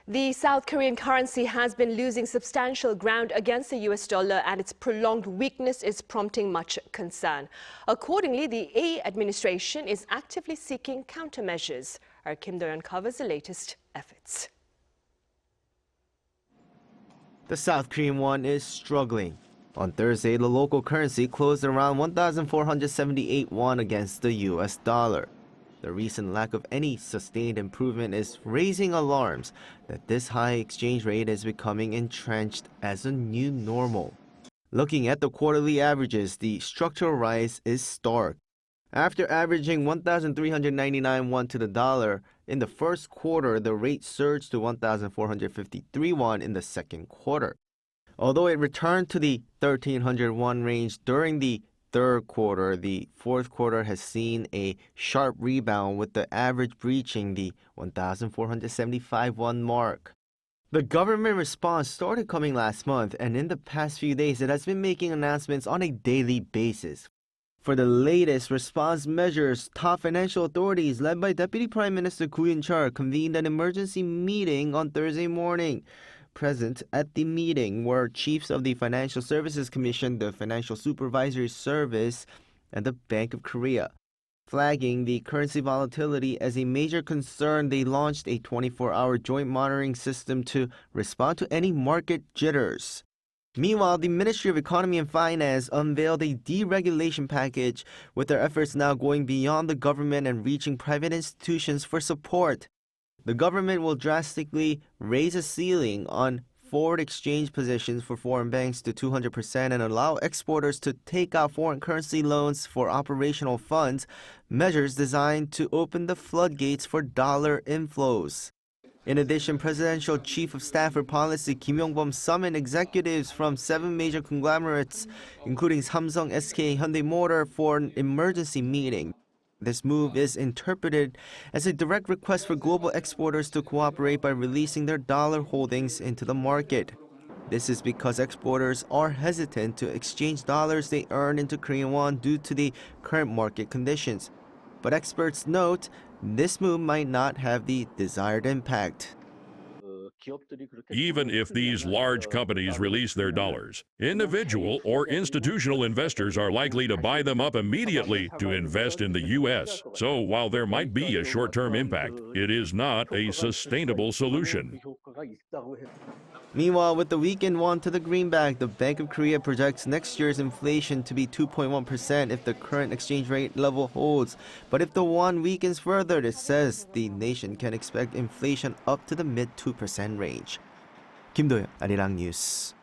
The South Korean currency has been losing substantial ground against the US dollar, and its prolonged weakness is prompting much concern. Accordingly, the A administration is actively seeking countermeasures. Our Kim Do-yeon covers the latest efforts. The South Korean won is struggling. On Thursday, the local currency closed around 1,478 won against the US dollar. The recent lack of any sustained improvement is raising alarms that this high exchange rate is becoming entrenched as a new normal. Looking at the quarterly averages, the structural rise is stark. After averaging 1,399 won to the dollar in the first quarter, the rate surged to 1,453 won in the second quarter. Although it returned to the 1,300 won range during the third quarter, the fourth quarter has seen a sharp rebound, with the average breaching the 1,475 won mark. The government response started coming last month, and in the past few days it has been making announcements on a daily basis. For the latest response measures, top financial authorities led by Deputy Prime Minister Go convened an emergency meeting on Thursday morning. Present at the meeting were chiefs of the Financial Services Commission, the Financial Supervisory Service, and the Bank of Korea. Flagging the currency volatility as a major concern, they launched a 24-hour joint monitoring system to respond to any market jitters. Meanwhile, the Ministry of Economy and Finance unveiled a deregulation package, with their efforts now going beyond the government and reaching private institutions for support. The government will drastically raise a ceiling on forward exchange positions for foreign banks to 200% and allow exporters to take out foreign currency loans for operational funds, measures designed to open the floodgates for dollar inflows. In addition, Presidential Chief of Staff for Policy Kim Do-yeon summoned executives from 7 major conglomerates, including Samsung, SK, Hyundai Motor, for an emergency meeting. This move is interpreted as a direct request for global exporters to cooperate by releasing their dollar holdings into the market. This is because exporters are hesitant to exchange dollars they earn into Korean won due to the current market conditions. But experts note this move might not have the desired impact. Even if these large companies release their dollars, individual or institutional investors are likely to buy them up immediately to invest in the U.S. So while there might be a short-term impact, it is not a sustainable solution. Meanwhile, with the weakened won to the greenback, the Bank of Korea projects next year's inflation to be 2.1% if the current exchange rate level holds. But if the won weakens further, it says the nation can expect inflation up to the mid 2% range. Kim Do-yeon, Arirang News.